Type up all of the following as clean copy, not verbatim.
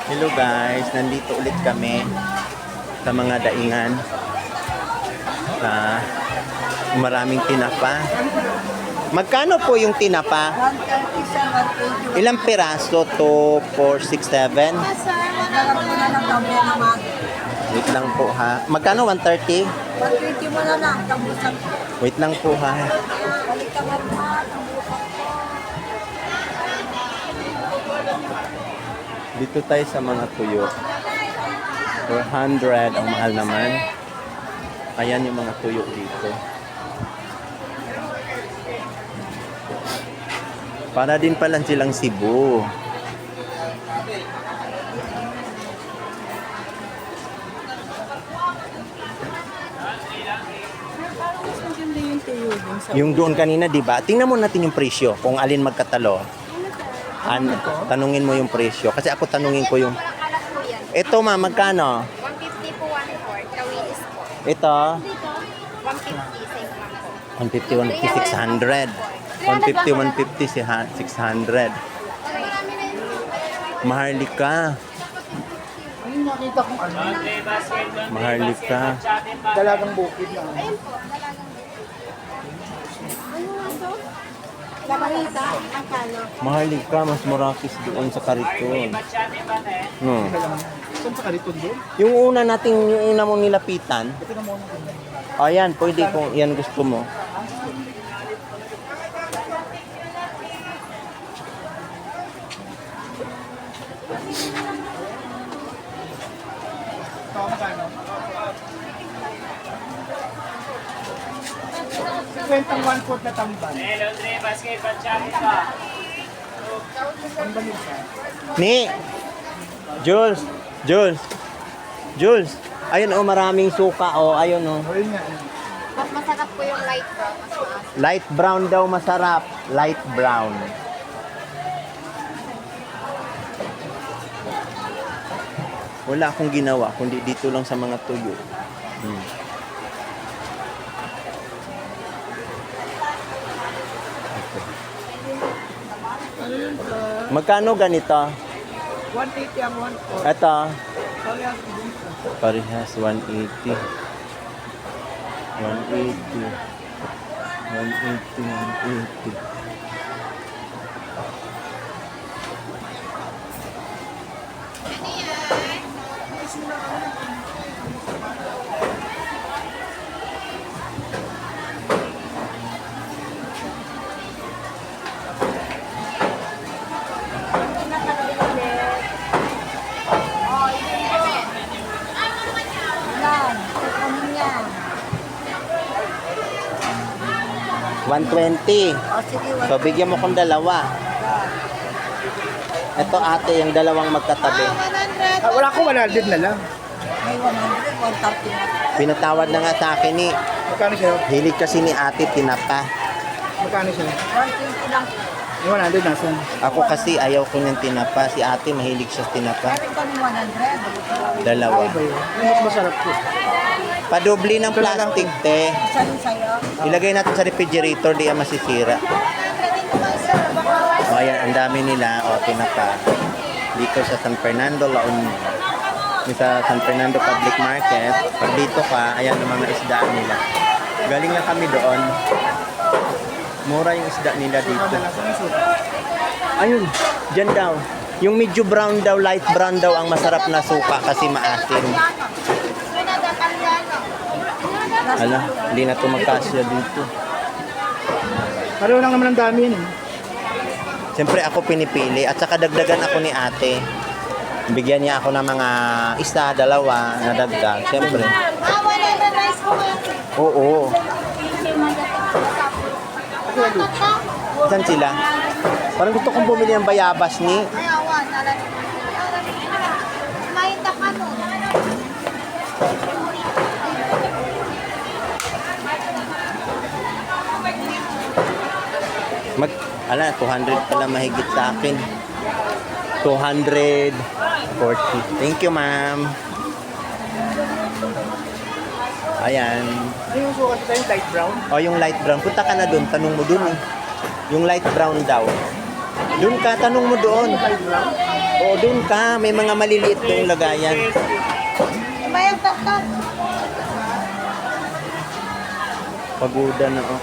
Hello guys, nandito ulit kami sa mga daingan. Maraming tinapa. Magkano po yung tinapa? 130 sa 180. Ilang piraso? 2, 4, 6, 7? Maglalagay mo na lang kami naman. Wait lang po ha. Magkano? 130? 120 mo na lang, tambusan ko. Wait lang po ha. Balik ka nga naman, tambusan ko. Dito tayo sa mga tuyo. 400 ang mahal naman. Ayan yung mga tuyo dito. Para din pala silang Cebu. Yung doon kanina, di ba? Tingnan mo natin yung presyo kung alin magkatalo. Tanungin mo yung presyo. Kasi ako tanungin ko yung... Ito ma, magkano? 150 po, 1/4. Tawilis po. Ito? 150, same lang po. 150, 150, 600. 150, 600. Maharlika. Ayun, nakita kong ano. Maharlika. Dalagang bukid na. Ayun po, dalagang ano nga to? Labarita, ang kano. Maharlika, mas murakis doon sa Kariton. No. Saan sa kaliton doon? Yung una mong nilapitan. Ito na muna. Ayan, pwede kung yan gusto mo. Ito, magkano? 50 1/4 na tamban. Tamban yun siya. Ni! Jules! Jules! Jules! Ayun oh, maraming suka oh. Ayun oh. Ayun nga. Mas masarap po yung light brown. Mas maas. Light brown daw masarap. Light brown. Wala akong ginawa, kundi dito lang sa mga tuyo. Ano yun pa? Magkano ganito? 180 ang 1/4. Ito, Parehas din siya. parehas 180. 180. 180, 180. Yan, ano yan? 120. O sige, So, bigyan mo kong dalawa. Ito ate, yung dalawang magkatabi. wala ko 100 na lang. May 100, 130 na. Pinatawad na nga sa akin ni. Magkano siya? Hilig kasi ni ate tinapa. Magkano siya? 120 lang. Yung 100 nasan? Ako kasi ayaw ko ng tinapa. Si ate mahilig siya sa tinapa. Meron kami 100. Dalawa. Ay ba yun? Yung mas masarap po. Padobli ng plastic, te. Isa yung sayo. Ilagay natin sa refrigerator, di yan masisira. O, ayan, ang dami nila. O, tinapa. Dito sa San Fernando, La Union. Sa San Fernando Public Market. Pag dito ka, ayan ang mga isdaan nila. Galing na kami doon. Mura yung isda nila dito. Ayun, dyan daw. Yung medyo brown daw, light brown daw ang masarap na suka kasi maasim. Ala, hindi na ito magkasya dito. Pareho lang naman ang dami yun eh. Siyempre ako pinipili at saka dagdagan ako ni ate. Bigyan niya ako ng mga isa, dalawa na dagdag. Siyempre. Oo. Saan sila? Parang gusto kong bumili ng bayabas ni. Ala, 200 pala mahigit sa akin. 240. Thank you, ma'am. Ayan. Ano yung sukat ito, yung light brown? O, yung light brown. Punta ka na doon. Tanong mo doon eh. Yung light brown daw. Doon ka, tanong mo doon. Light brown? Oo, doon ka. May mga maliliit doon lagayan. May tatak. Pagoda na ako.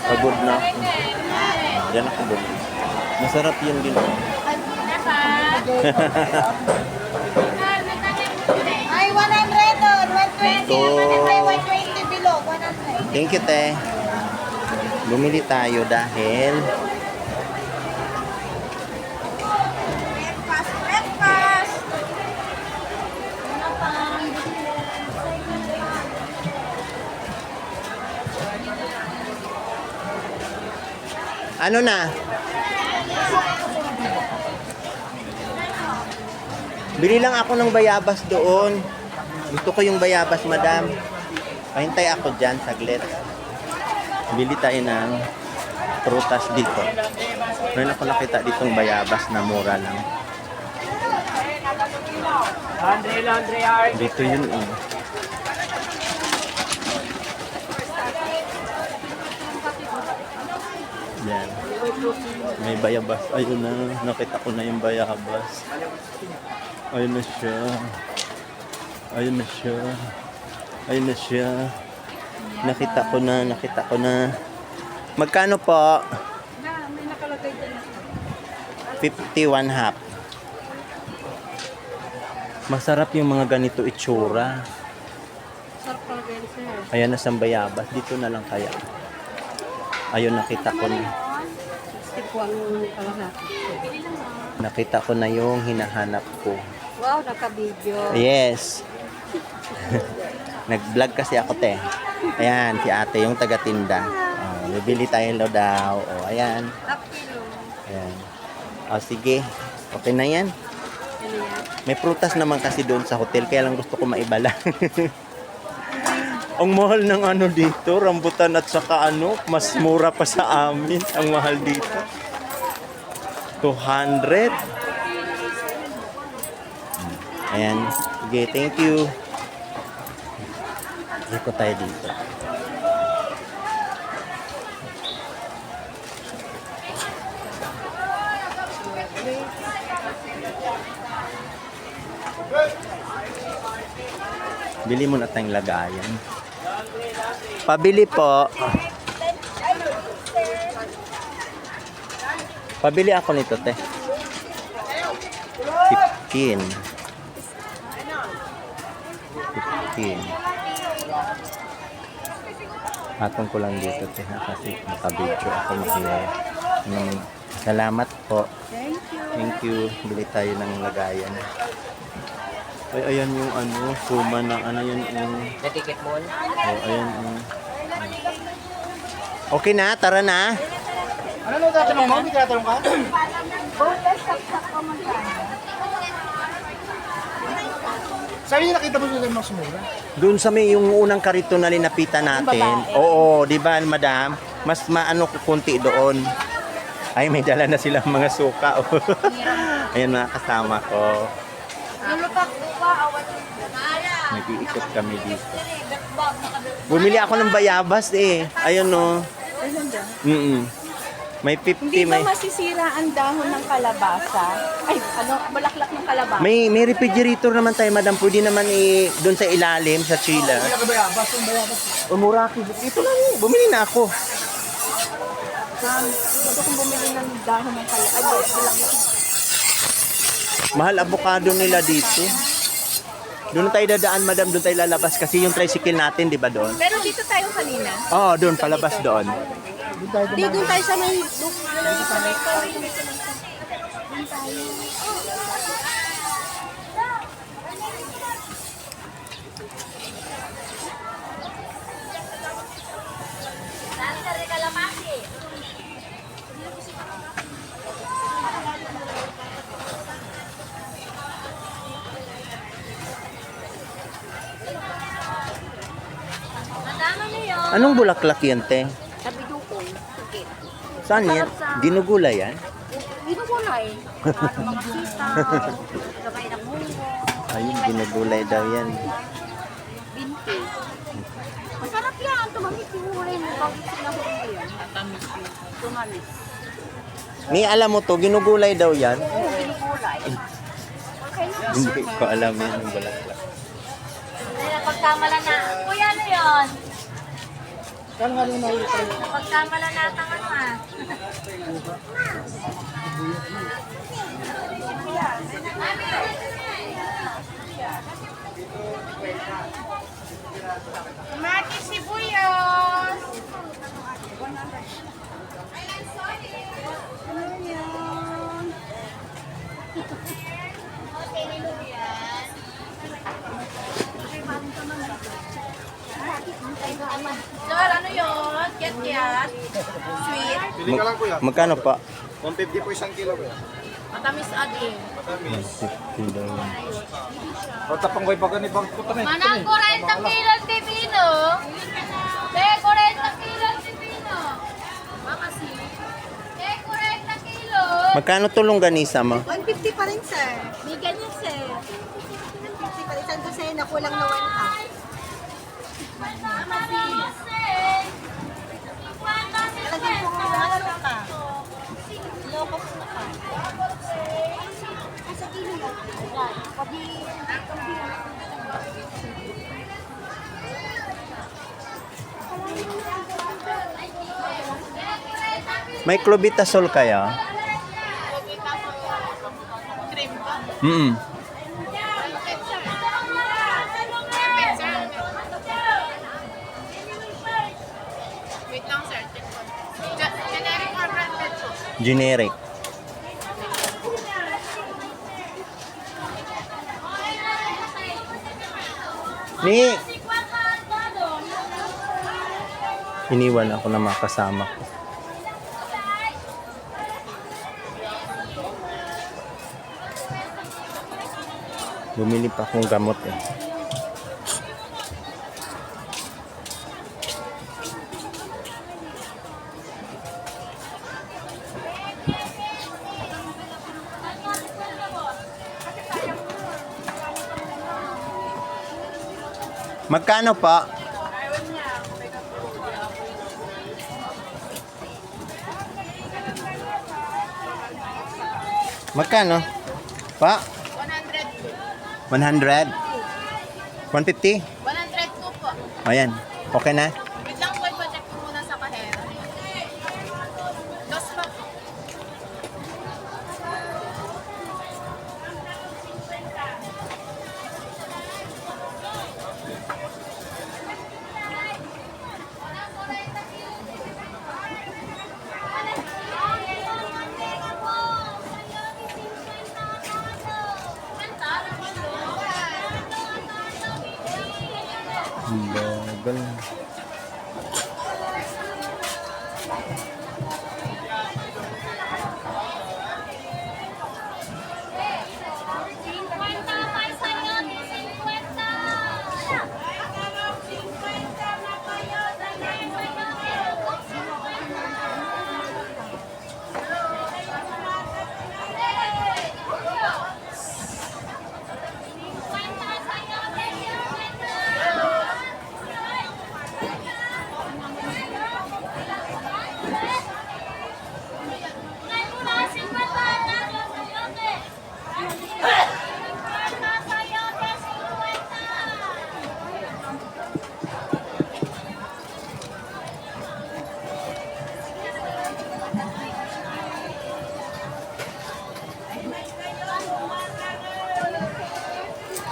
Pagod na ako. Diyan ako doon. Masarap yun din. Ay, 100 doon. 120. Ito. 120 below. 100. Thank you, te. Bumili tayo dahil Breakfast, breakfast. ano na? Bili lang ako ng bayabas doon. Gusto ko yung bayabas, madam. Pahintay ako dyan, saglit. Bili tayo ng prutas dito. Meron ako nakita ditong bayabas na mura lang. Dito yun eh. Yan. May bayabas. Ayun na. Nakita ko na yung bayabas. Ayun na siya. Ayun na siya. Ayun na siya. Nakita ko na. Magkano po? 51 half. Masarap yung mga ganito itsura. Ayan na sa bayabas. Dito na lang kaya. Ayun, nakita ko na. Nakita ko na yung hinahanap ko. Wow, naka-video. Yes. Nag-vlog kasi ako, te. Ayan, si ate, yung taga-tinda. Oh, bibili tayo daw. Oh, ayan. Ayan. Oh, sige. Okay na yan. May prutas naman kasi doon sa hotel, kaya lang gusto ko maibala. Ang mahal ng ano dito, rambutan at saka ano, mas mura pa sa amin. Ang mahal dito. 200. Ayan. Sige, thank you. Ikot tayo dito. Bili mo na tayong lagayan. Pabili po. Pabili ako nito, te. 15. 15. Atong ko lang dito, te, kasi nakabidyo ako mahiya. Salamat po. Thank you. Bili tayo ng lagayan. Ay, ayan yung ano, suma ng ano yun yung... Na-ticket mo? Oh, ayan yung... Okay na, tara na. Ano tatanong mo? Hindi tatanong ka? Sabi niya nakita mo yung mas mura? Doon sa may yung unang karito na linapitan natin. Oo, di ba, madam? Mas maano ko konti doon. Ay, may dala na silang mga suka. Oh. Ayan mga kasama ko. Nag-iikot kami dito. Bumili ako ng bayabas eh. Ayun no. May 50, Hindi ba may... masisira ang dahon ng kalabasa? Ay, ano, balaklak ng kalabasa? May refrigerator naman tayo, madam. Pwede naman doon sa ilalim, sa chiller. Yung bayabas. O, muraki. Ito lang eh. Bumili na ako. Gusto kong bumili ng dahon ng kalabasa. Ay, balaklak. Mahal avocado nila dito. Doon tayo dadaan, madam. Doon tayo lalabas. Kasi yung tricycle natin, di ba doon? Pero dito tayo kanina. Oo, doon. Palabas doon. Di, doon tayo sa may... Anong bulaklak yan, te? Sabi dukong. Sige. Saan yan? Ginugula yan? Dito ko na eh. Ano mga sitaw, gabay ng munggo, Ayun, ginugulay daw yan. binti. Masarap yan. Tumamis yung hulay mo. Bakit sila huli yan? Tumamis. May alam mo to, ginugulay daw yan. Hindi ko alam yan yung bulaklak. Napagkamala na. Kuya, ano yun? Kano nga rin nakita yun? Napagkamala na tangan ma. Mati sibuyas. Sir, ano yun? Kiat-kiat? Sweet? Pili ka lang kuya. Magkano pa? 150 po isang kilo kuya. Matamis ading. Matamis. $50. O tapang ko'y baga ni Bang Putan eh. Manang 40 kilos pipino. Te, 40 kilos pipino. Makasi. Te, 40 kilos. Magkano tulong ganisa mo? 150 pa rin, sir. May ganyan, sir. 150 pa rin. Saan to sa'yo na kulang na 1 half? Lagyan po nga ano ka. Locos na ka. Sa gilid. May clobetasol kaya? Mm. Wait lang, sir. Generic or branded po? Generic. Ni iniwan ako ng mga kasama ko. Bumili pa akong gamot eh. Magkano pa? Magkano? Pa? 100. 150? 100 po po. Ayan. Okay na? Wait lang po, i-check ko muna sa kahera. Dos pa po. Bagal.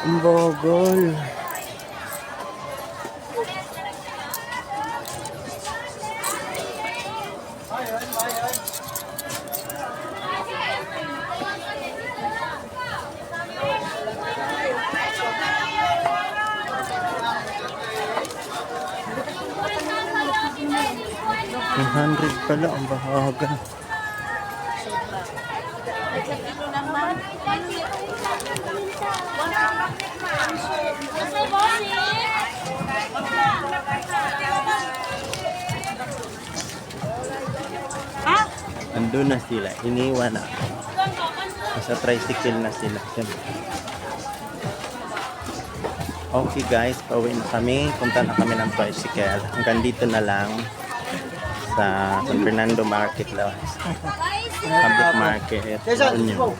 Ang bagal. Ang 100 pala, ang bahagan. Andun na sila, iniwan na. Nasa tricycle na sila. Okay guys, pauwi na kami. Punta na kami ng tricycle. Hanggang dito na lang sa San Fernando Market lang. Public Market. La Union.